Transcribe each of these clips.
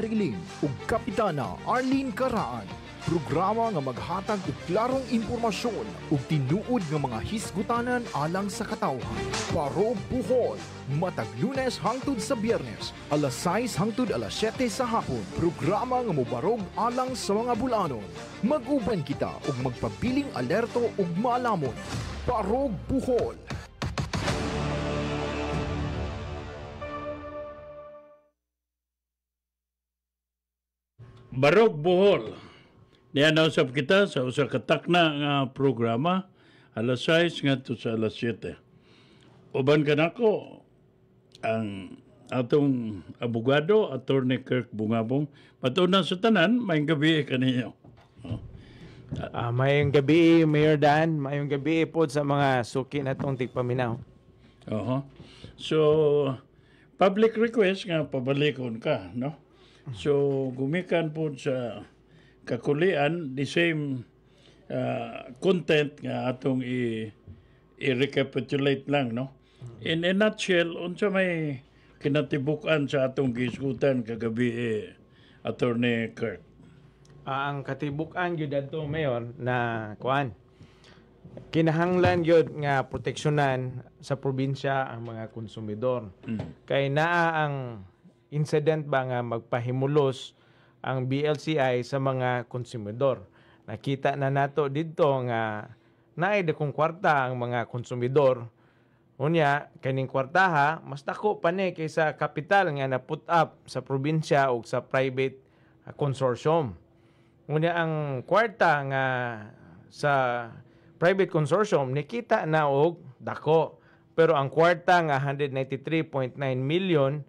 Riling ug Kapitana Arlene Caraan. Programa nga maghatag og klarong impormasyon ug tinuod nga mga hisgutanan alang sa katawhan. Parog Buhol, matag Lunes hangtod sa Biyernes, alas 6 hangtod alas 7 sa hapon. Programa nga mobarog alang sa mga bulanon. Mag-uban kita ug magpabiling alerto ug maalamon. Parog Buhol. Barog Bohol. Nianausap kita sa usa ka takna nga programa alas 6 ngadto sa alas 7. Uban kanako ang atong abogado Attorney Kirk Bungabong. Patunan sa tanan, maayong gabi kaninyo. Mayong gabi, Mayor Dan. Mayong gabi po sa mga suki na itong tigpaminaw. So, public request nga pabalikon ka, no? So, gumikan po sa kakulian, the same content nga atong i-recapitulate lang, no? In a nutshell, unsa may kinatibukan sa atong gisgutan kagabi Attorney Kirk? Ang katibukan yun dito, Mayor, na kinahanglan yun nga proteksyonan sa probinsya ang mga konsumidor. Kay naa ang incident ba nga magpahimulos ang BLCI sa mga konsumidor. Nakita na nato dito nga naay dakong kwarta ang mga konsumidor. Unya, kaning kwartaha, mas dako pa ni kaysa kapital nga na put up sa probinsya o sa private consortium. Unya, ang kwarta nga sa private consortium, nikita na og dako. Pero ang kwarta nga 193.9 million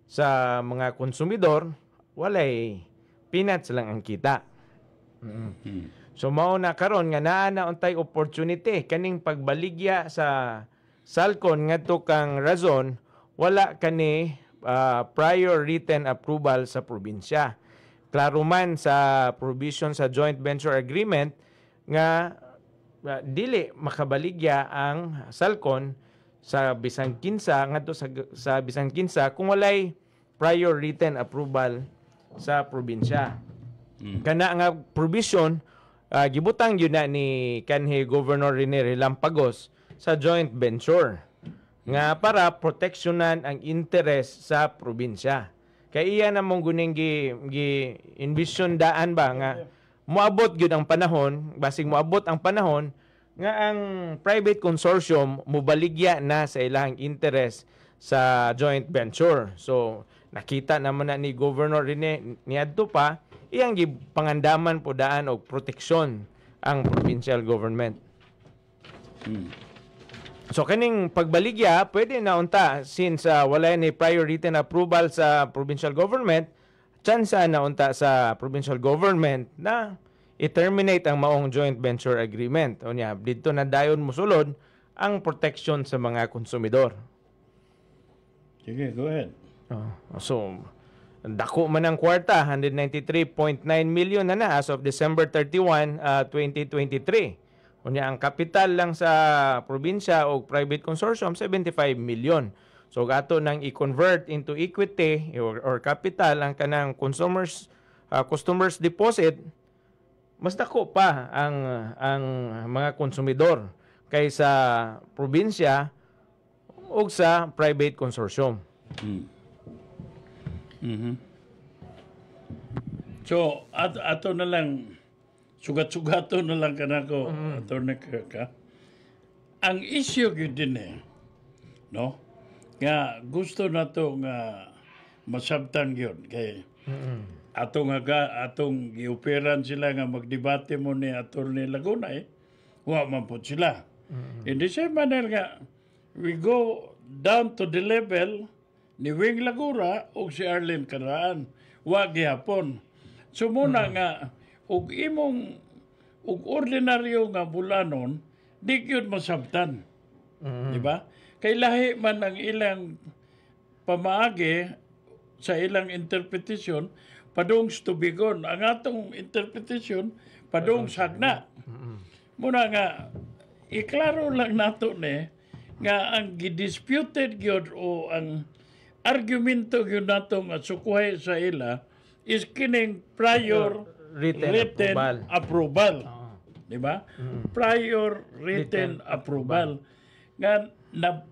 sa mga konsumidor, walay peanuts lang ang kita. So mao na karon nga naa na untay opportunity kaning pagbaligya sa Salcon ngadto kang razon wala kani prior written approval sa probinsya. Klaro man sa provision sa joint venture agreement nga dili makabaligya ang Salcon sa bisang kinsa ngadto sa bisang kinsa kung walay prior written approval sa probinsya. Kana nga provision gibutang yun na ni kanhi Governor Rene Relampagos sa joint venture nga para proteksyonan ang interes sa probinsya. Kay iya namong guning gi-envision daan ba nga moabot gyud ang panahon, basig moabot ang panahon nga ang private consortium mubaligya na sa ilang interest sa joint venture. So, nakita naman na ni Governor Rene niadto pa, iyang pangandaman po daan og proteksyon ang provincial government. So, kaning pagbaligya, pwede na unta since wala ni prior written approval sa provincial government, chance na unta sa provincial government na i-terminate ang maong joint venture agreement. O niya, dito na dayon musulod ang protection sa mga konsumidor. Sige, go ahead. So, dako man ang kwarta, 193.9 million na as of December 31, 2023. O niya, ang kapital lang sa probinsya o private consortium, 75 million. So, gato nang i-convert into equity or capital ang kanang customers deposit, mas dako pa ang mga konsumidor kaysa probinsya o sa private consortium. So, ato na lang, sugat-sugato na lang kanako, Attorney Kirk, ang issue yun din no? Nga gusto na to nga masabtan yun. Kaya atong giuperan sila nga magdebate mo ni Attorney Laguna wa man po sila. In the same manner nga, we go down to the level ni Wing Lagura o si Arlene Caraan. Wa gihapon. So muna nga, ug ordinaryo nga bulanon, di yun masabtan. Di ba? Kay lahi man ang ilang pamaagi sa ilang interpretasyon, padung stubigon. Ang atong interpretasyon, padung sagna. Muna nga, iklaro lang nato nga ang gidisputed gyud o ang argumento gyud nato nga sukuhay sa ila is kining prior Written approval. Di ba? Prior written approval. Nga na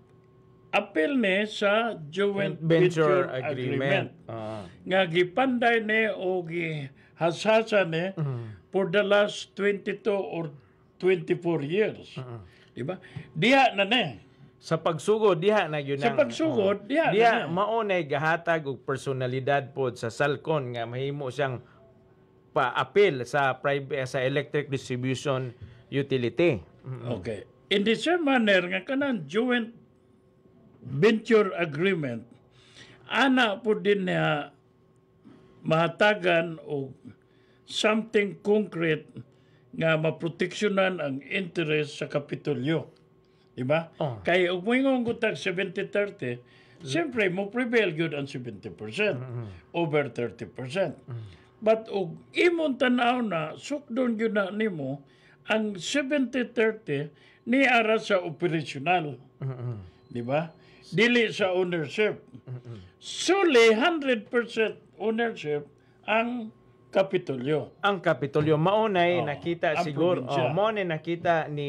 appeal ni sa joint venture agreement. Nga gipanday ni o gihasasa ni for the last 22 or 24 years. Di ba? Diha na ni. Sa pagsugod diha na yun. Sa pagsugod diha diha na ni. maunay gahatag og personalidad pod sa Salcon nga mahimo siyang pa-appeal sa electric distribution utility. Okay. In the same manner nga kanang joint venture agreement ana po din na mahatagan o something concrete nga maproteksyonan ang interest sa Kapitolyo. Diba? Kaya ug moingon ko tag 70-30, siyempre mo prevail gyud ang 70%, over 30%. But ug imong tanaw na sukdon gyud na nimo ang 70-30 ni ara sa operational. Diba? Dili sa ownership. Suli 100% ownership ang Kapitolyo. Ang Kapitolyo maunay nakita ang siguro probinsya. maunay nakita ni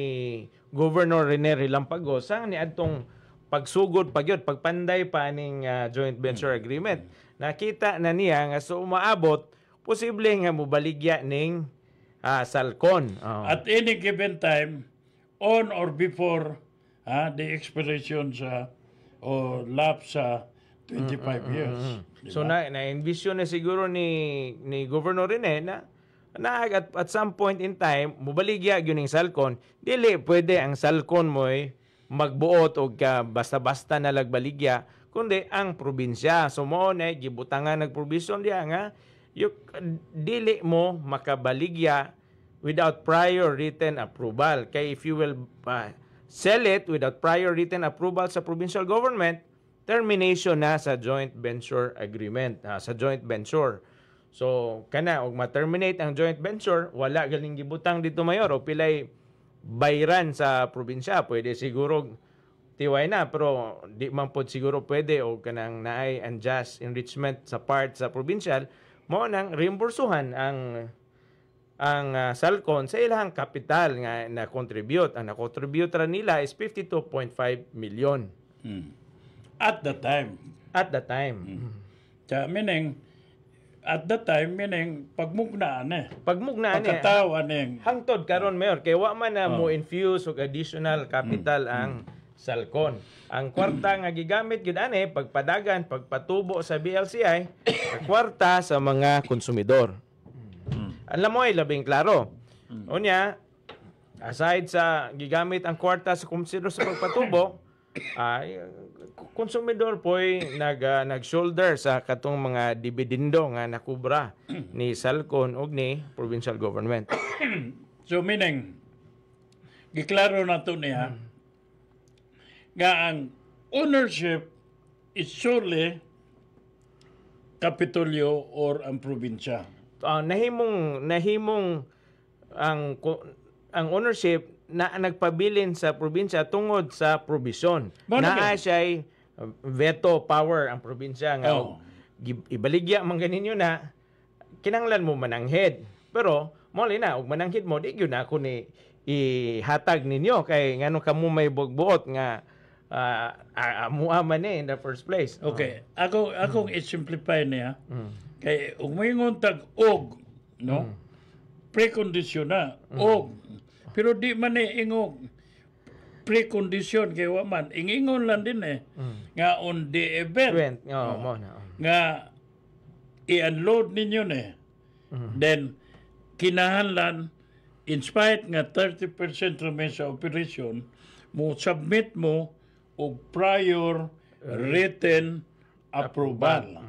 Governor Rene Relampagos ang ni adtong pagsugod pagyod pagpanday pa ning joint venture agreement. Nakita na niya nga so umaabot posible nga mobaligya ning Salcon. At any given time, on or before the expiration sa o lapse sa 25 years. Diba? So na-envision na siguro ni Governor Rene na at some point in time mobaligya gyud ning Salcon, dili pwede ang Salcon mo'y magbuot og basta-basta na lagbaligya kundi ang probinsya. So mo na gibutangan nagprovision diha nga dili mo makabaligya without prior written approval. Kay if you will sell it without prior written approval sa provincial government, termination na sa joint venture agreement, sa joint venture. So kana og ma-terminate ang joint venture, wala galing gibutang dito mayor o pilay bayran sa probinsya. Pwede siguro tiway na pero di man pod siguro pwede o kanang naay unjust enrichment sa part sa provincial mo nang reimbursuhan ang Salcon sa ilang kapital nga na-contribute. Ang na-contribute ra nila is 52.5 million. At the time. At the time. At that time, meaning, pagmugnaan Pagmugnaan pagkatawan hangtod karon mayor kay wa man na mo infuse og additional capital ang Salcon. Ang kwarta nga gigamit gyud ani pagpadagan, pagpatubo sa BLCI, ang kwarta sa mga konsumidor. Alam mo ay labing klaro. Unya, aside sa gigamit ang kwarta sa konsumidor sa pagpatubo, konsumidor po'y nag-shoulder sa katong mga dividendo nga nakubra ni Salcon o ni provincial government. So meaning, giklaro na to niya nga ang ownership is solely Kapitolyo or ang probinsya. Nahimong ang ownership na nagpabilin sa probinsya tungod sa provision. Naa siya'y veto power ang probinsya nga ibaligya man ganinyo na kinanglan mo mananghid. Pero mali na og mananghid mo di gyud ako ni ihatag ninyo kay ngano kamo may bugbuot nga amuha man in the first place. Okay. Akong i-simplify niya. Kay ug moingon tag og no? Precondition na og pero di man ingog precondition kay wa man ingingon lang din nga on the event nga i-unload ninyo then kinahanglan in spite nga 30% remain sa operation mo submit mo og prior written approval.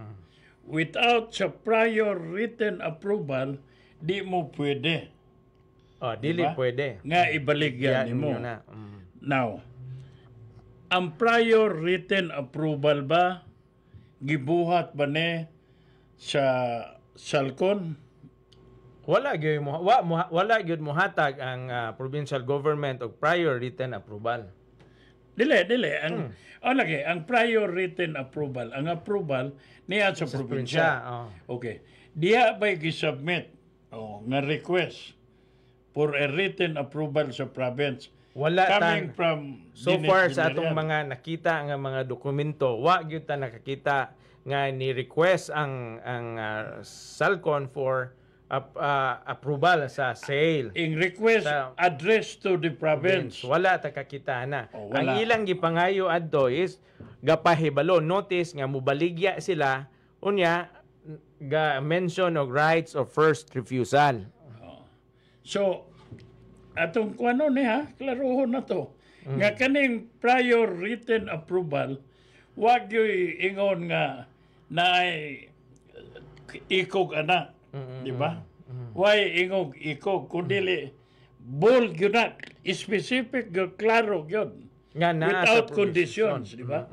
Without sa prior written approval di mo pwede. Dili pwede. Nga ibaligyan nimo. Now, ang prior written approval ba gibuhat ba ni sa Salcon? Wala gyud mo hatag ang provincial government og prior written approval. Dili ang prior written approval, ang approval niya sa probinsya. Okay. diha ba'y gisubmit nga request for a written approval sa province Wala coming tan from so Dinis far sa atong Villarreal. mga nakita nga mga dokumento, wa gyud ta nakakita nga ni request ang Salcon for approval sa sale. In request Sa- addressed to the province. Wala ta kakita na. Oh, Ang wala. ilang gipangayo adto is gapahibalo notice nga mubaligya sila unya ga mention of rights of first refusal. So, atong kuano ni klarohon na to. Nga kaning prior written approval, wag yo'y ingon nga na ikog ana. Di ba? Why ingog ikog? Kundili, bold yun na. Specific yun, klaro yun. Nga naa sa Without provision. conditions, di ba?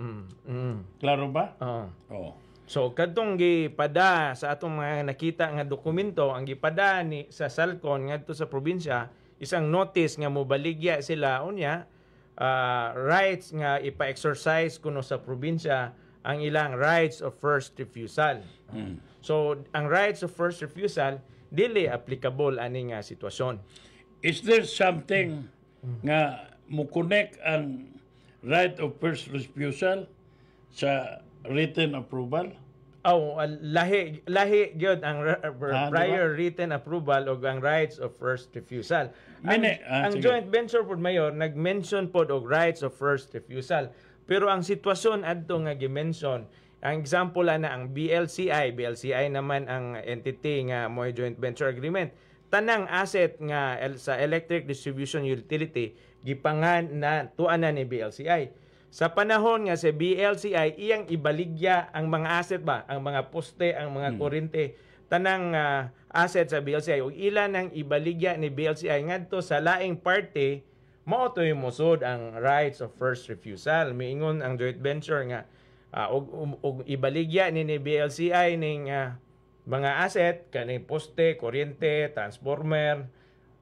Klaro ba? Oo. Oh. So kadtong gipada sa atong mga nakita nga dokumento, ang gipada ni sa Salcon ngadto sa probinsya isang notice nga mobaligya sila unya rights nga ipa-exercise kuno sa probinsya ang ilang rights of first refusal. So ang rights of first refusal dili applicable ani nga sitwasyon. Is there something nga mo-connect ang right of first refusal sa written approval? Lahi gyud ang prior diba? written approval o ang rights of first refusal. Mine- Ang sige. joint venture pod mayor nag-mention pod og rights of first refusal. Pero ang sitwasyon adto nga gi-mention, ang example ana ang BLCI naman ang entity nga mo'y joint venture agreement. Tanang asset nga sa electric distribution utility gipangan na tuanan ni BLCI. Sa panahon nga sa BLCI, iyang ibaligya ang mga asset ba, ang mga poste, ang mga kuryente, tanang asset sa BLCI, o ilan ang ibaligya ni BLCI ngadto sa laing parte, mao to'y mosod ang rights of first refusal. Miingon ang joint venture nga, og ibaligya ni BLCI ning mga asset, kaning poste, kuryente, transformer,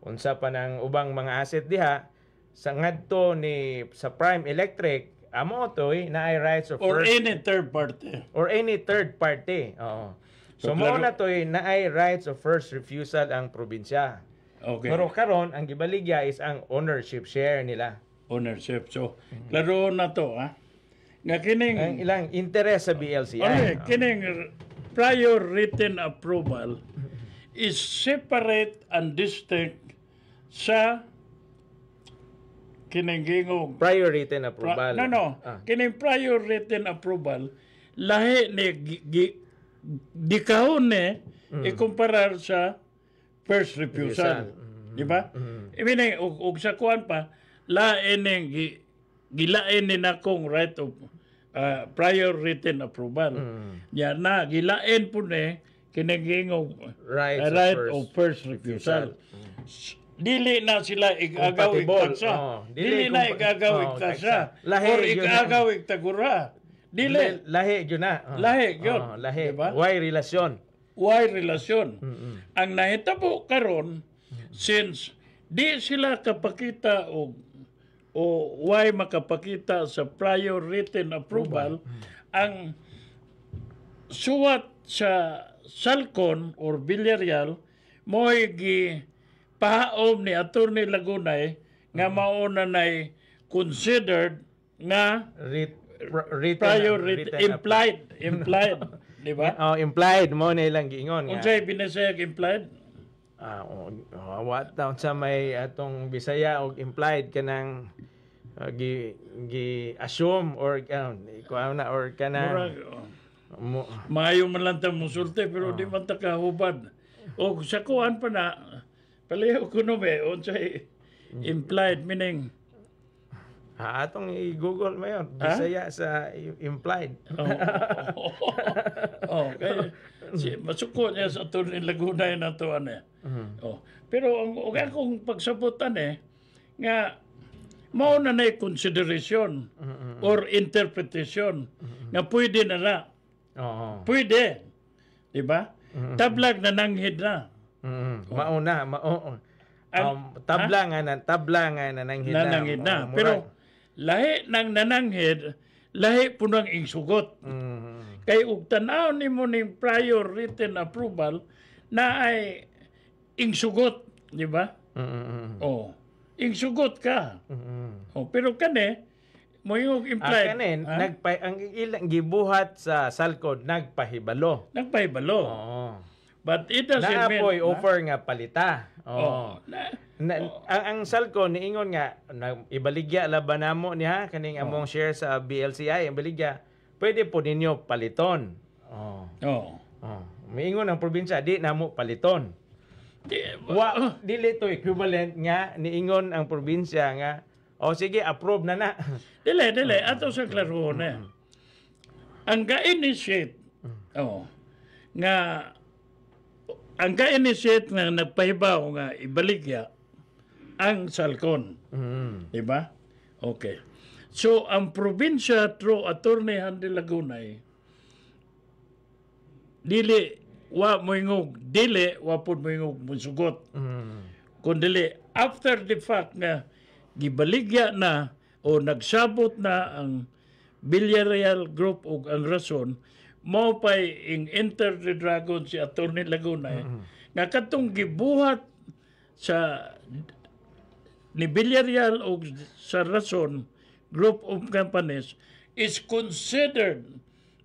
unsa pa ng ubang mga asset diha, sa ngadto ni sa Prime Electric, amo to'y naay rights of Or first any third party? or any third party. Oo. So So, mao klaro- na to'y naay rights of first refusal ang probinsya. Okay. Pero karon ang gibaligya is ang ownership share nila. Ownership. So, klaro na to, Nga kining... Ang ilang interest sa BLCI. Okay, kining prior written approval is separate and distinct sa kining gingog. Prior written approval. No. Kining prior written approval, lahi ni dikahon ni ikumparar sa first refusal. Di ba? Meaning, og sa kuan pa, lain ning gilain ni nakong right of prior written approval. Yan na, gilain po ni kinagingog Rights of right first of first refusal. Dili na sila igagaw Compatible. igkasa. Oh, Dili na igagaw igkasa. Or igagaw igtagura. Dili. Lahi yun na. Lahi yun. Lahi. Diba? Why relasyon? Why relasyon? Ang nahitabo karon since di sila kapakita o why makapakita sa prior written approval ang suwat sa Salcon or Villarreal mo'y pahaom ni Attorney Lagunay nga mauna na'y considered nga prior written implied, di ba? Implied mo na ilang giingon nga. Unsay binasayag implied? What taon sa may atong Bisaya og implied kanang gi assume or or kanang Maayo man lang ta musulti pero di man ta kahubad. O sa kuan pa na palayo ko no be unsay implied meaning atong i-google mo yun. Bisaya sa implied. Okay. Masuko niya sa Attorney Lagunay na to Pero ang akong pagsabutan nga mao na nay consideration or interpretation nga pwede na. Pwede. Di ba? Tablag na nanghid na. Mauna, tabla nga nananghid na. Nananghid na. Pero lahi ng nananghid, lahi po nang ingsugot. Kay ug tan-aw nimo ning prior written approval na ay ingsugot, di ba? Oh, ingsugot ka. Oh, pero kani mo yung implied. Kanin, ang ilang gibuhat sa Salcod nagpahibalo. Nagpahibalo. Oo. But it doesn't mean Naapoy offer nga palita. Oo. Oh. Ang Salcod niingon nga ibaligya laban namo niya kaning among share sa BLCI ang baligya. Pwede po ninyo paliton. Oh. Miingon ang probinsya di namo paliton. Dili to equivalent nga niingon ang probinsya nga sige approve na. Dili ato sa klaro na. Ang ga-initiate nga nagpahibaw nga ibaligya ang Salcon. Di ba? Okay. So, ang probinsya through Attorney Handy Lagunay, wa pod moingog musugot. Kundi after the fact nga gibaligya na o nagsabot na ang Villarreal Group o ang rason, mo pa'y enter the dragon si Attorney Lagunay, nga katong gibuhat sa ni Villarreal o sa rason, group of companies, is considered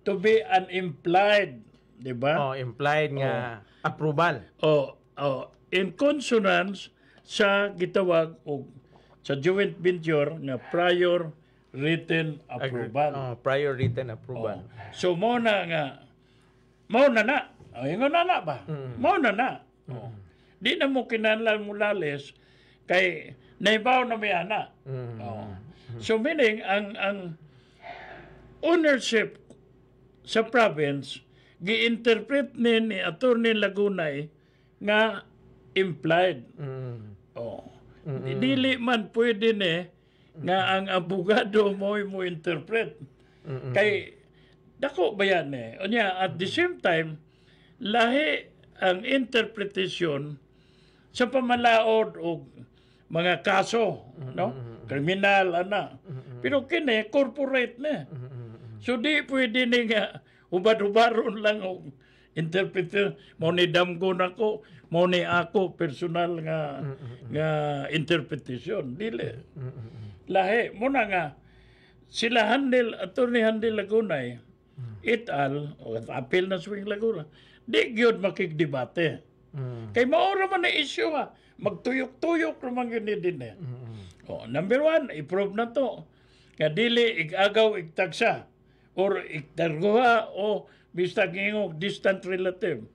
to be an implied, di ba? Implied nga approval. In consonance sa gitawag o sa joint venture nga prior written approval. Prior written approval. So mo na. Ingon na ba? Mo na. Di na mo kinahanglan mo lales kay naibaw na may ana. So meaning ang ownership sa province gi-interpret ni Attorney Lagunay nga implied. Dili man pwede nga ang abogado mo interpret. Kay dako ba yan Unya, at the same time, lahi ang interpretation sa pamalaod o mga kaso, no? Kriminal, Pero kini, corporate na. So di pwede nga ubad-ubaron lang o interpretation. Mo ni damgo na ko, mo ni ako personal nga interpretation. Dili. Lahi, muna nga, sila Attorney Handy Lagunay, et al., o appeal na swing Laguna, di gyud makigdebate. Kay maura man na issue magtuyok-tuyok naman yun din number one, i-prove na to. Nga dili, igagaw, igtagsa, or igtarguha, o bistag ingog distant relative.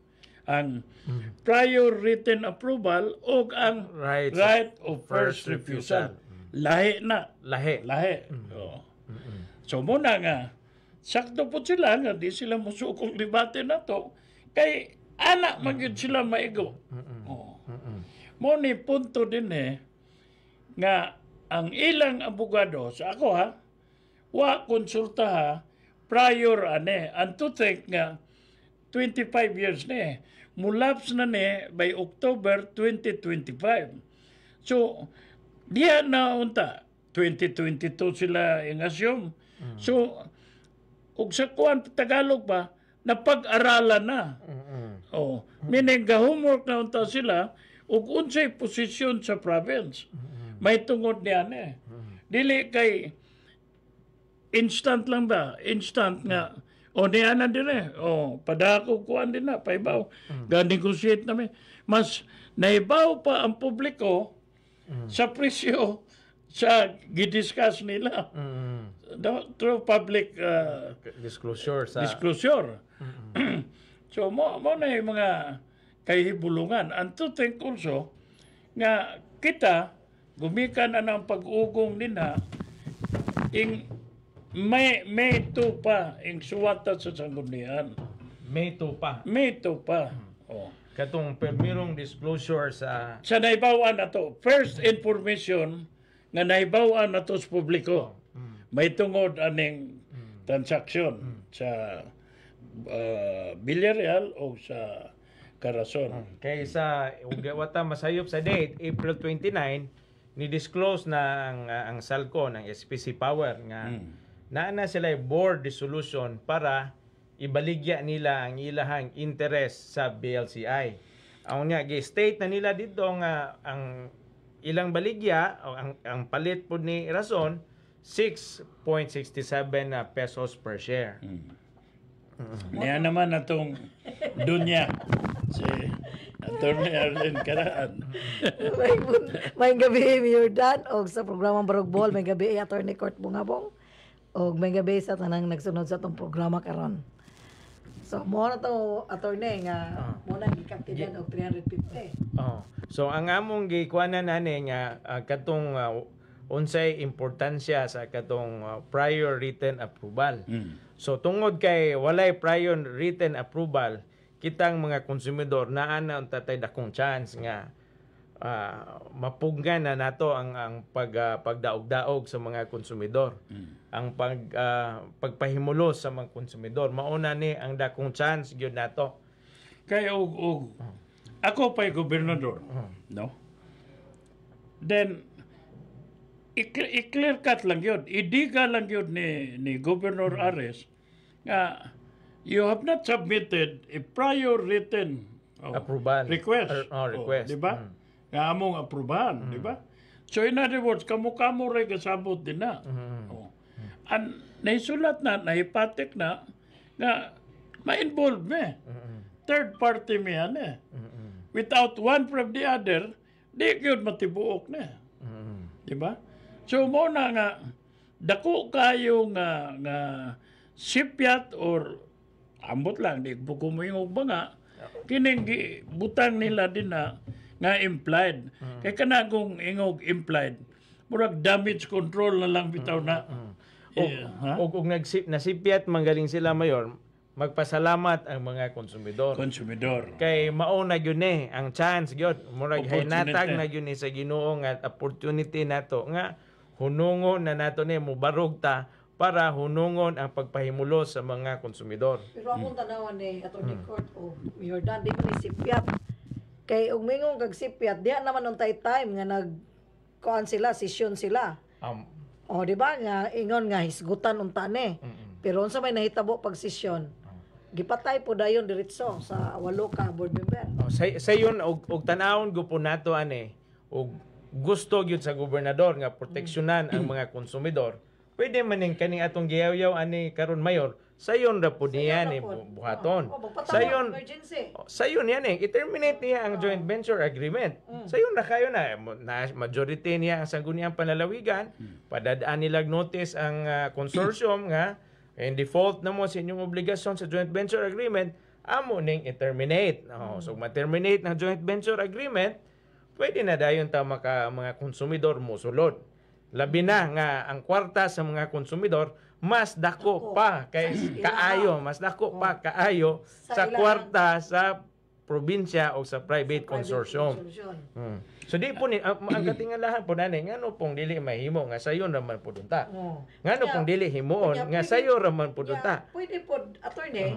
Ang prior written approval o ang right of first refusal. Lahi na. Lahi. So muna nga, sakto po sila nga di sila musukong debate na to kay anak magyud sila maigo. Mo ni punto din nga ang ilang abogado sa ako wa konsulta prior and to think nga 25 years mulaps na by October 2025. So diya na unta 2022 sila ingasyon. So ug sa kuan Tagalog ba napag-aralan na. Meaning ga-homework na unta sila ug unsay posisyon sa province. May tungod niya Dili kay instant lang ba? Instant nga. Niya na din padako kuan din na paibaw. Ga-negotiate namin. Mas naibaw pa ang publiko sa presyo sa gidiscuss nila. Through public disclosure. So mo na yung mga kahibulungan. And to think also nga kita gumikan na ng pag-ugong nina may to pa ing suwata sa sanggunian. May to pa. Katong permirong disclosure sa naibawaan na to. First information nga naibawaan na to sa publiko. May tungod aning transaksyon sa Villarreal o sa Corazon. Kay sa wata masayop sa date April 29 ni-disclose na ang Salcon ng SPC Power nga naa na sila board dissolution para ibaligya nila ang ilahang interest sa BLCI. Ang nga gi-state na nila dito nga ang ilang baligya o ang palit po ni rason 6.67 pesos per share. Niya naman atong dunya si Attorney Arlene Caraan. may gabi Mayor Dan og sa programang Barugbol, may gabi Attorney Court Bungabong og may gabi sa tanang nagsunod sa tong programa karon. So mo na to attorney nga mo na gikaptidan og 350. So ang among gikuanan ani nga katong unsay importansya sa katong prior written approval. So tungod kay walay prior written approval, kitang mga konsumidor naa na tatay dakong chance nga mapuggan na nato ang pagdaog-daog sa mga konsumidor. Ang pagpahimulos sa mga konsumidor mauna ni ang dakong chance gyud nato. Kay ako pa'y gobernador, no? Then i-clear cut lang yun. Idiga lang yun ni Governor Ares nga you have not submitted a prior written Approval. request. Request. Di ba? Nga among aprubahan, di ba? So in other words, kamo rin kasabot din na. And naisulat na, nahipatik na, nga ma-involve me. Third party me yan eh. Without one from the other, di yun matibuok na. Di ba? So mo na nga, dako kayo nga sipyat or ambot lang, di po kumingog ba nga, kining butang nila din na nga implied. Kaya kanagong ingog implied, murag damage control na lang bitaw na. Og nasipyat manggaling sila mayor, magpasalamat ang mga konsumidor. Kay mauna gyud ni ang chance gyud, murag hinatag na gyud ni sa Ginoo nga opportunity nato nga hunungon na nato ni mubarog ta para hunungon ang pagpahimulos sa mga konsumidor. Pero akong tanawan ni Attorney Court o Mayor Dan, di mo ni sipyat. Kay umingong kag sipyat, diha naman untay time nga kuan sila, session sila. O di ba nga ingon nga hisgutan unta ni. Pero unsa may nahitabo pag session, gipatay po dayon diretso sa 8 ka board member. Sayon og tanawon gupon nato ani og gusto gyud sa gobernador nga proteksyonan ang mga konsumidor. Pwede man ning kaning atong giyaw-yaw ani karon mayor, sayon ra pud niya ni buhaton. Sayon yan i-terminate niya ang joint venture agreement. Sayon ra kayo na majority niya ang sangguniang panlalawigan, padadaan nilag notice ang consortium nga in default na mo sa inyong obligasyon sa joint venture agreement, amo ning i-terminate. So ma-terminate ng joint venture agreement, pwede na dayon ta mga konsumidor mo sulod. Labi na nga ang kwarta sa mga konsumidor mas dako pa kay kaayo, mas dako pa kaayo sa kwarta sa probinsya o sa private consortium. So di po ni ang katingalahan po nani ngano pong dili mahimo nga sayon raman pud unta. Ngano pong dili himuon nga sayo raman pud unta. Pwede pod attorney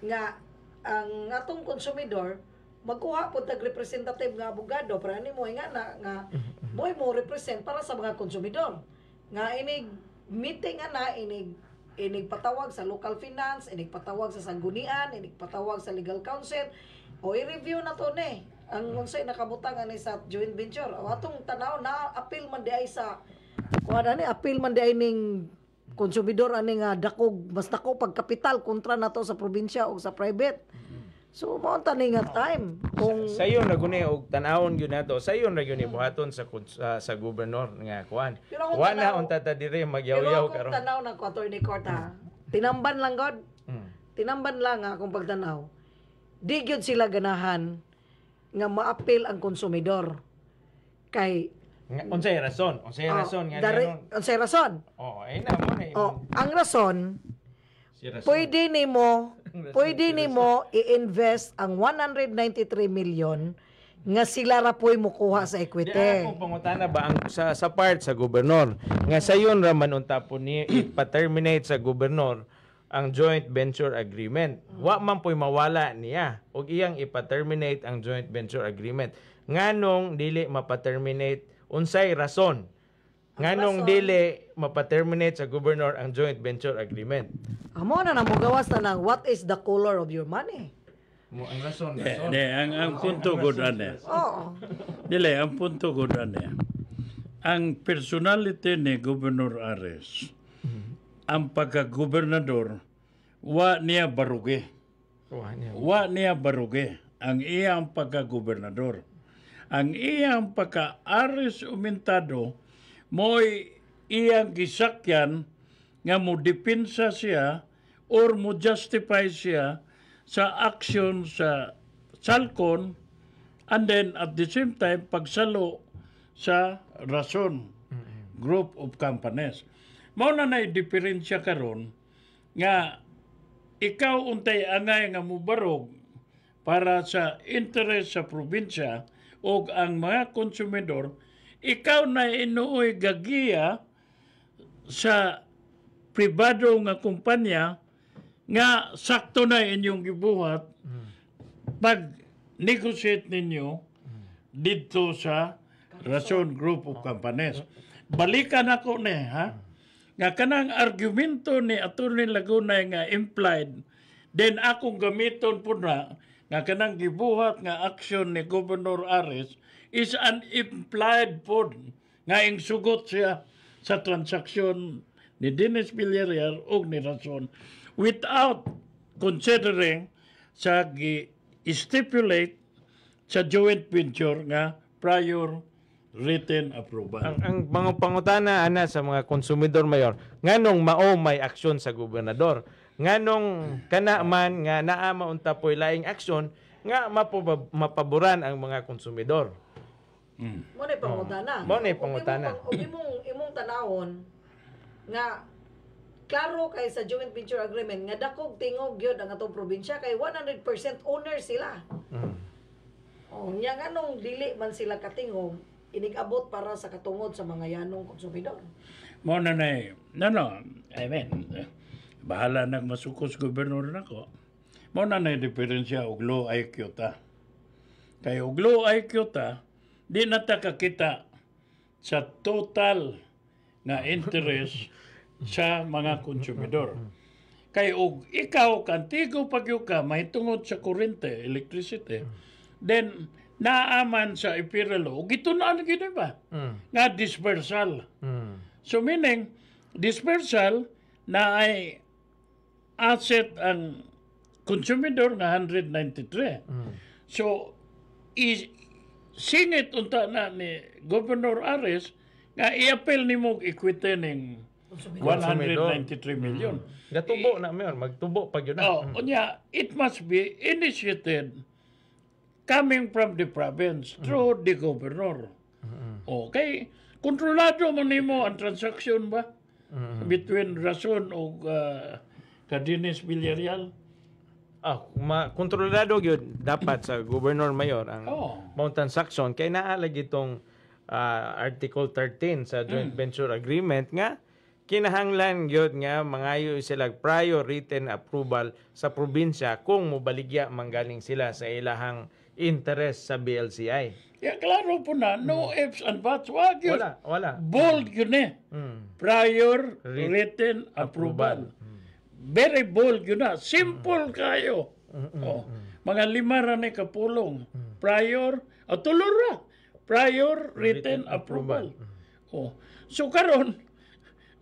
nga ang atong konsumidor magkuha po tag representative nga abogado para nimo nga boy mo represent para sa mga konsumidor nga inig meeting na inig patawag sa local finance, inig patawag sa sanggunian, inig patawag sa legal counsel o i-review na to ni ang unsay nakabutang ani sa joint venture o atong tanaw na appeal man di ay sa kuha ni appeal man di ay ning konsumidor ani nga dakog mas dako pag kapital kontra nato sa probinsya o sa private. So mao tani nga time kung sayon ra guni og tan-awon gyud nato, sayon ra gyud ni buhaton sa gobernador nga kuan. Wa na unta ta dire magyaw-yaw karon. Pero tanaw na ko Attorney Court ha. Tinamban lang god. Tinamban lang akong pagtanaw. Di gyud sila ganahan nga ma-appeal ang konsumidor. Kay unsay rason? Unsay rason nga ganon? Unsay rason? Ay na mo na. Ang rason pwede nimo i-invest ang 193 million nga sila ra po'y mukuha sa equity. Di ako pangutana ba ang sa part sa gobernador nga sayon ra man unta po ni ipa-terminate sa gobernador ang joint venture agreement. Wa man po'y mawala niya og iyang ipa-terminate ang joint venture agreement. Nganong dili mapa-terminate unsay rason? nganong rason- dili mapaterminate sa governor ang joint venture agreement. Amo na mugawas na ng what is the color of your money. Mo ang rason. Ang punto gud ane. Oo. Dili, ang punto gud ane. Ang personality ni Governor Ares, ang pagka-gobernador, wa niya baruge. Wa niya baruge ang iyang pagka-gobernador. Ang iyang pagka-Ares Umentado, mo'y iyang gisakyan nga mo depensa siya or mo justify siya sa action sa Salcon and then at the same time pagsalo sa Rason Group of Companies. Mao na diferensya karon nga ikaw untay angay nga mubarog para sa interes sa probinsya o ang mga konsumidor, ikaw na inuoy gagiya sa pribado nga kumpanya nga sakto na inyong gibuhat pag negotiate ninyo dito sa Rason Group of Companies. Balikan ako ni ha nga kanang argumento ni Atty. Laguna nga implied, then akong gamiton po na nga kanang gibuhat nga action ni Governor Ares is an implied po nga ingsugot siya sa transaksyon ni Dennis Villarreal o ni Rason without considering sa stipulate sa joint venture nga prior written approval. Ang mga pangutana ana sa mga konsumidor mayor, nganong mao may aksyon sa gobernador, nganong kana man nga naa maunta po'y laing aksyon nga mapaboran ang mga konsumidor. Mo na pangutana. Mo na pangutana. Ug imong tanawon nga klaro kay sa joint venture agreement nga dakog tingog gyud ang atong probinsya kay 100% owner sila. Oh, nya nganong dili man sila katingog inig-abot para sa katungod sa mga yanong konsumidor. Mo na I mean, bahala nagmasukos gobernador nako. Mo na diferensya og law IQ ta. Kay og law IQ ta, di na ta kakita sa total nga interest sa mga konsumidor. Kay og ikaw kantigo pagyo ka mahitungod sa kuryente, electricity, then naaman sa ipiralo, gitunaan gini ba? Nga dispersal. So meaning, dispersal na ay asset ang consumidor nga 193. So, singit unta na ni Governor Ares nga i-appeal ni mo equity ning 193 million. Gatubo na mayor, magtubo pag yun na. Unya, it must be initiated coming from the province through the governor. Okay, kontrolado mo nimo ang transaksyon ba between Rason o Dennis Villarreal? Kontrolado yun dapat sa governor mayor ang mount transaction kay naalag itong Article 13 sa joint venture agreement nga kinahanglan yun nga mangayo sila prior written approval sa probinsya kung mobaligya manggaling sila sa ilahang interest sa BLCI. Klaro po na, no ifs and buts. Wag yun. Wala. Bold yun Prior written approval. Very bold yun na. Simple kayo. Mga 5 ra ni kapulong. Prior, tulura. Prior written approval. So karon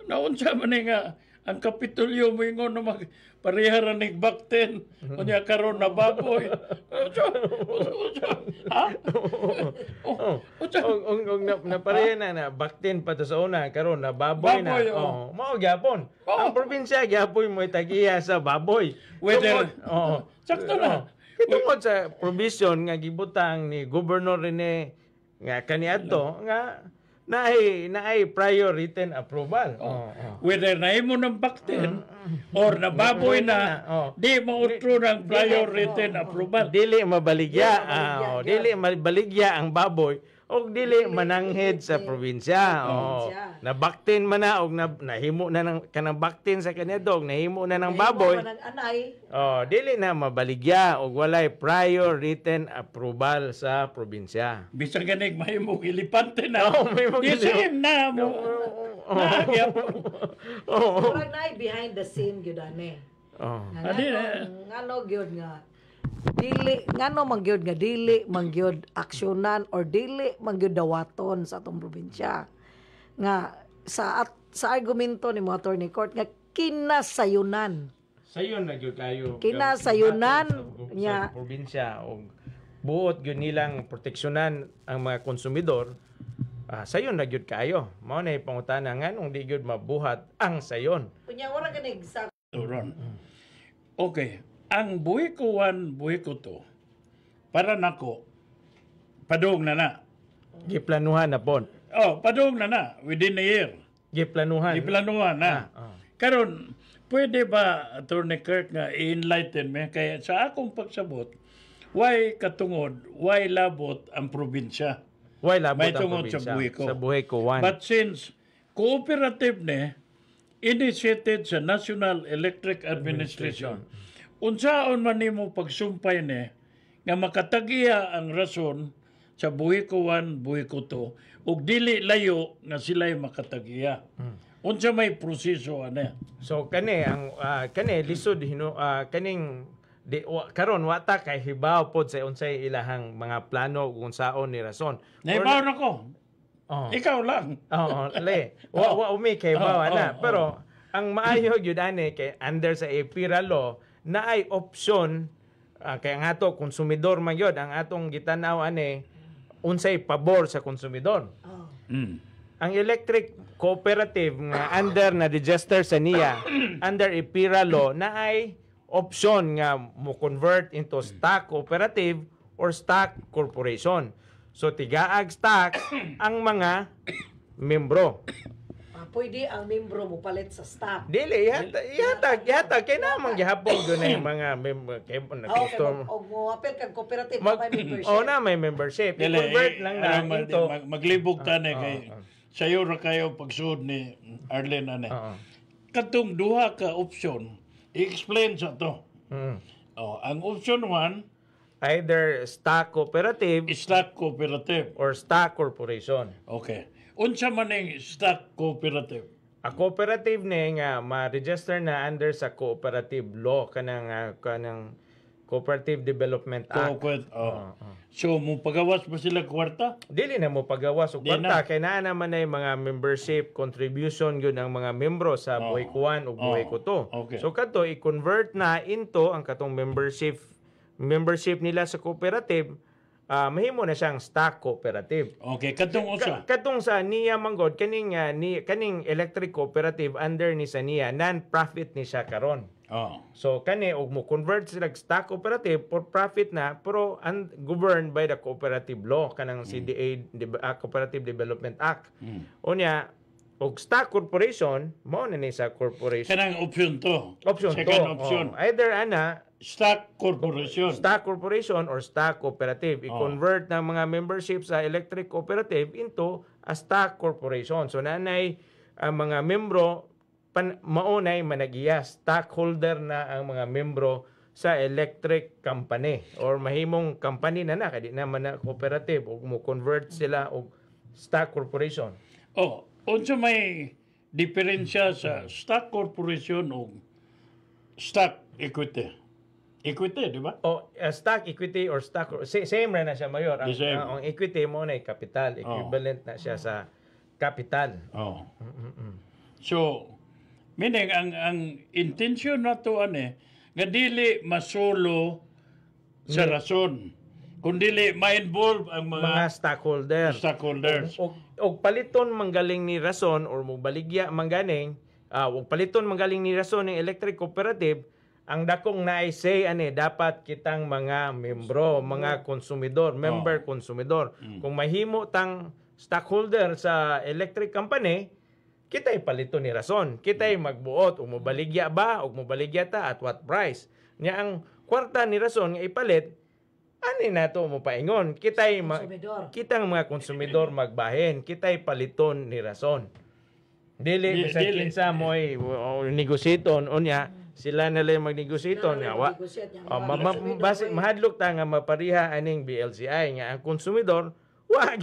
naunsa man nga ang Kapitolyo mo ingon na magparehara ning bakten unya karon na baboy. Napareha na bakten pa to sa una karon na baboy na. Mao gyapon. Ang probinsya gyapon mo tagiya sa baboy. Whether sakto na. Tungod sa provision nga gibutang ni Governor Rene nga kaniadto nga naay prior written approval. Whether nahimo ng bakten or nababoy na, di mautro ng prior written approval. Dili mabaligya ang baboy og dili mananghid sa probinsya. Oh, nabaktin man na og nahimo na ng kanang baktin sa kanedog, nahimo na ng baboy. Nahimo man ng anay. Oh, dili na mabaligya og walay prior written approval sa probinsya. Bisag ganig mahimo ilipante na. Oh, mahimo Di same na mo. Nagyap. Oh. Murag na behind the scene gyud ani. Oh. Ngano gyud nga dili ngano man gyud nga dili man gyud aksyonan or dili man gyud dawaton sa atong probinsya. Nga sa argumento ni Attorney Court nga kinasayunan. Sayon na gyud kayo. Kinasayunan nya probinsya og buot gyud nilang proteksyonan ang mga konsumidor. Sayon na gyud kayo. Mao na pangutana nganong di gyud mabuhat ang sayon. Kunya wala ganig sa Turon. Okay. Ang buhi ko 1, buhi ko 2, para nako, padung na. Giplanuhan na pon. Oh, padung na. Within a year. Giplanuhan. Giplanuhan na. Karon, pwede ba, Attorney Kirk, nga i-enlighten me? Kaya sa akong pagsabot, why katungod, why labot ang probinsya? Why labot May ang tungod probinsya? sa buhi ko. Sa buhi ko 1. But since cooperative ne, initiated sa National Electric Administration, unsaon man nimo pagsumpay ne nga makatagiya ang rason sa buhi ko 1, buhi ko 2 ug dili layo nga sila'y makatagiya. Unsa may proseso ane? So kani ang kani lisod kaning karon wata kay hibaw pod sa unsay ilahang mga plano kung saon ni rason. Naibaw na ko. Oh. Ikaw lang. Le. Wa umi kay bawa na. Pero ang maayo gyud ani kay under sa EPIRA law na ay opsyon kay ang ato konsumidor man gyud ang atong gitanaw ani unsay pabor sa konsumidor. Ang electric cooperative nga under na register sa NIA under EPIRA law na ay opsyon nga mo convert into stock cooperative or stock corporation. So tigaag stock ang mga membro. pwede ang membro mo palit sa stock. Dili, yatag. Kaya namang gihapon doon na yung mga member. O mo apel kang cooperative Mag, may membership. oh na, may membership. I-convert lang na into. Maglibog tani kay sayo ra kayo pagsuod ni Arlene ane. Katong duha ka option, i-explain sa to. Ang option 1, either stock cooperative stock cooperative or stock corporation. Okay. Unsa man ang stock cooperative? A cooperative ni nga ma-register na under sa cooperative law kanang Cooperative Development Act. So mo pagawas ba sila kwarta? Dili na mo pagawas og kwarta kay naa naman ay mga membership contribution gyud ang mga membro sa buhay ko 1 ug buhay ko 2. Okay. So kadto i-convert na into ang katong membership nila sa cooperative. Mahimo na siyang stock cooperative. Okay, katong usa. Katong sa NIA manggod kaning electric cooperative under ni sa NIA non-profit ni siya karon. So kani og mo convert sila stock cooperative for profit na pero governed by the cooperative law kanang CDA Cooperative Development Act. Unya og stock corporation mao na ni sa corporation. Kanang option to. Second option. Either ana stock corporation. Stock corporation or stock cooperative. I-convert ng mga membership sa electric cooperative into a stock corporation. So nanay ang mga membro maunay managiya stockholder na ang mga membro sa electric company or mahimong company na kadi naman na cooperative ug mo convert sila og stock corporation. Unsa may diferensya sa stock corporation o stock equity? Equity, di ba? Stock equity or stock same ra na siya mayor. Ang equity mo na capital, equivalent na siya sa capital. So, meaning ang intention na to nga dili masolo sa rason, kundi ma-involve ang mga stockholders. Og paliton manggaling ni rason or mo baligya mangganing, og paliton manggaling ni rason ng electric cooperative, ang dakong na-say dapat kitang mga membro, mga konsumidor, member konsumidor. Kung mahimo tang stockholder sa electric company, kita'y palito ni rason. Kita'y magbuot o mobaligya ba o mobaligya ta at what price. Nya ang kwarta ni rason nga ipalit Ani na to mo paingon. Kitay Konsumidor. kitang mga konsumidor magbahin, kitay paliton ni rason. Dili bisan dili. kinsa mo'y negosyiton unya sila na lang magnegosyiton nga wa. Basi mahadlok ta nga mapariha aning BLCI nga ang konsumidor wa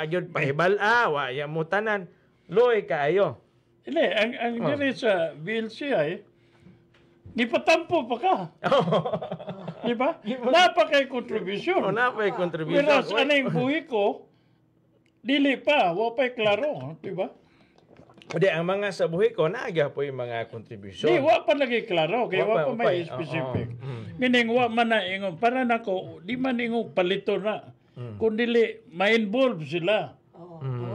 gyud pahibal-a, wa ya mo tanan. Loy kaayo. Hindi, ang diri sa BLCI, gipatampo pa ka. Di ba? Napakay kontribusyon. Na pa'y contribution. Whereas aning buhi ko, dili pa, wapay klaro. Di ba? Odi ang mga sa buhi ko naaga po yung mga contribution. Di, wa pa lagi klaro. Kaya Wa wa pa pa, may specific. Meaning, wa man na ingon. Para na ko, di man ingon palito na. Kung dili, ma-involve sila.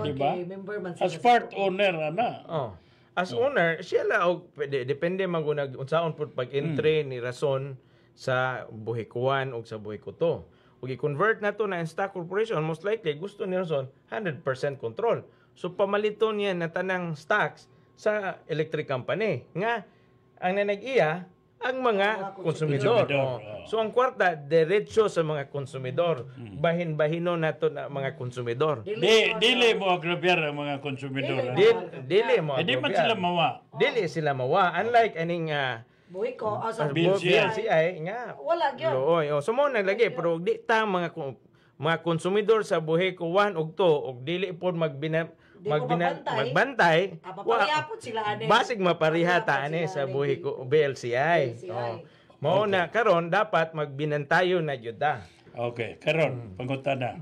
Diba? Member man sila As sa- part owner, ana. As owner, siya la og depende man kung unsaon pud pag-entry ni rason sa buhi kuwan o sa buhi kuto. Ug i-convert na to na in stock corporation, most likely gusto ni rason 100% control. So pamaliton niya na tanang stocks sa electric company nga ang nanag-iya ang mga konsumidor. Konsumidor, So ang kwarta diretso sa mga konsumidor. Bahin-bahino nato na mga konsumidor. Dili mo agrabyar ang mga konsumidor. Dili mo. Hindi man aprobyar. sila mawa. Dili sila mawa. Unlike aning Buhi ko, sa BLCI nga. wala gyud. Looy. So mo naglagi pero di ta mga konsumidor sa buhi ko 1 ug 2 ug dili pod magbantay. Papariha po sila ani. Basig mapariha ta ani sa buhi ko BLCI. Mao na karon dapat magbinantayo na gyud ta. Okay, karon pangutana.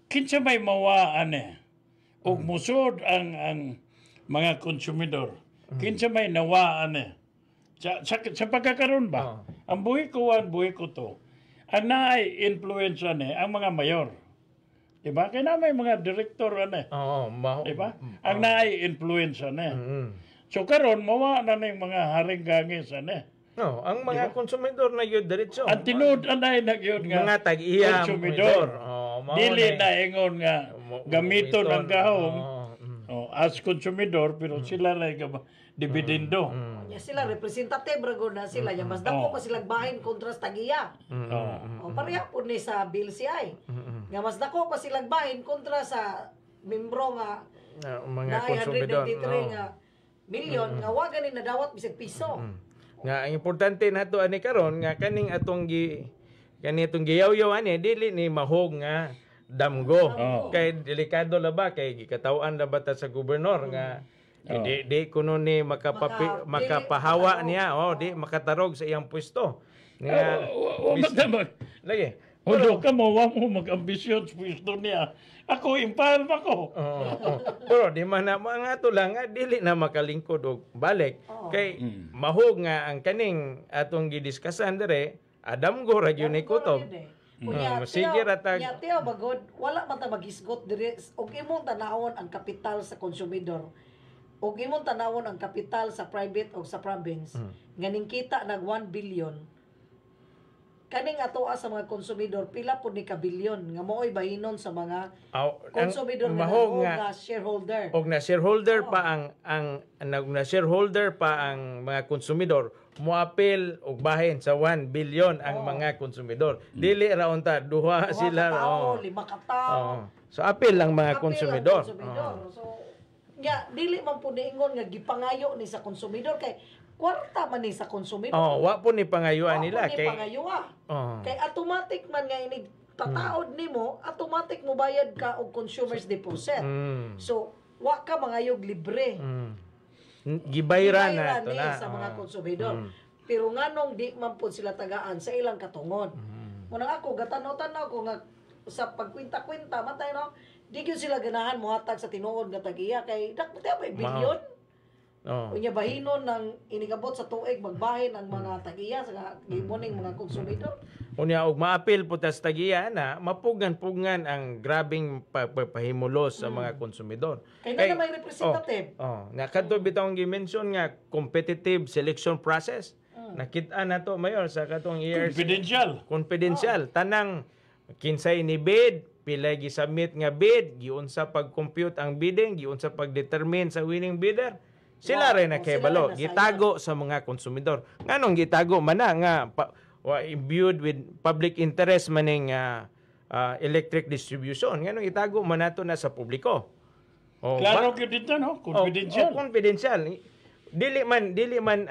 Kinsa may mawa ani? Ug musod ang mga konsumidor. Kinsa may nawa ani? Sa pagkakaroon ba? Ang buhi ko 1, buhi ko 2. Ang naay influence ani ang mga mayor. Diba? Kaya na may mga direktor ani. Oo, Diba? Ang naay influence ani. So karon mawa na ning mga haring gangis ani. No, ang mga konsumidor na gyud diretso. Ang tinud anay nagyod nga Mga tag-iya konsumidor. mao Dili na- na ingon nga gamiton ang gahom Oo, as konsumidor pero sila lang dividendo. Nya sila representative ra gud na sila nya mas dako pa sila bahin kontra sa tagiya. O pareha po ni sa BLCI. Nga mas dako pa sila bahin kontra sa membro nga mga na konsumidor. 193 nga milyon nga wa gani nadawat bisag piso. Nga ang importante nato ani karon nga kaning atong kanitong giyaw-yaw ani dili ni mahog nga damgo. Kay delikado la ba kay gikataw-an la ba ta sa gobernador nga di kuno ni makapahawa niya di makatarog sa iyang pwesto. Nga lagi. Hudo ka mo, wa mo mag-ambisyon sa pwesto niya. Ako, impalm ako. Pero di man na mga to lang nga dili na makalingkod og balik kay mahog nga ang kaning atong gidiskasan dire Adam go ra gyud ni kutob. Sige ratag. Nya tiyo bagod wala man ta magisgot dire og imong tanawon ang kapital sa konsumidor. Og imong tanawon ang kapital sa private o sa province. Nganing kita nag 1 billion. Kaning atoa sa mga konsumidor pila pud ni ka bilyon nga mo'y bahinon sa mga konsumidor nga mahog nga shareholder. Og na shareholder pa ang na shareholder pa ang mga konsumidor moapil og bahin sa 1 billion ang mga konsumidor. Dili ra unta duha sila. 5 ka tawo. So apil lang mga konsumidor. So nya dili man pud niingon nga gipangayo ni sa konsumidor kay kwarta man ni sa konsumidor. Wa po ni pangayuan nila kay kay kay automatic man nga ini pataod nimo, automatic mo bayad ka og consumer's deposit. So wa ka mangayog libre. Gibayran na to ni na sa mga konsumidor. Pero nganong di man pud sila tagaan sa ilang katungod. Munang ako gatanaw-tanaw ko nga sa pagkwinta-kwinta matay no, di gyud sila ganahan mohatag sa tinuod nga tagiya kay dak pa bilyon. Unya bahinon ng inigabot sa tuig magbahin ang mga tagiya sa giboning mga konsumidor. Unya og maapil po ta sa tagiya na mapugan-pugan ang grabing pahimulos sa mga konsumidor. Kay na may representative. Na kadto bitong gi-mention nga competitive selection process. Nakita na to mayor sa katong years. Confidential. Tanang kinsay ni bid, pila gi-submit nga bid, giunsa pag-compute ang bidding, giunsa pag-determine sa winning bidder. Sila rin na kay balo, gitago sa mga konsumidor. Nganong gitago man na nga imbued with public interest maning electric distribution. Ngano itago man nato na sa publiko. Klaro gyud dito no, confidential. Confidential. Dili man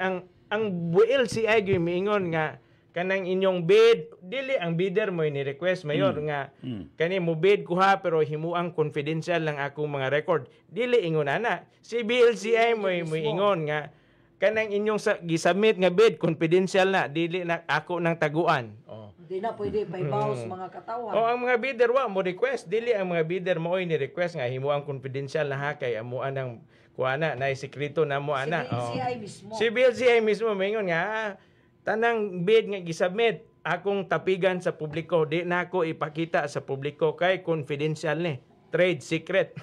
ang BLCI gyud miingon nga kanang inyong bid, dili ang bidder mo ni request mayor nga kani mo bid kuha pero himuang confidential lang akong mga record. Dili ingon ana. Si BLCI mo ingon nga kanang inyong gisubmit nga bid confidential na, dili na ako nang taguan. Hindi na pwede paibaw sa mga katawan. Ang mga bidder wa mo request, dili ang mga bidder mo ni request nga himuang confidential na ha kay amuan ng kuana na sekreto na mo ana. Si BLCI mismo. Si BLCI mismo mingon nga tanang bid nga gisubmit akong tapigan sa publiko, di na ako ipakita sa publiko kay confidential ni, trade secret.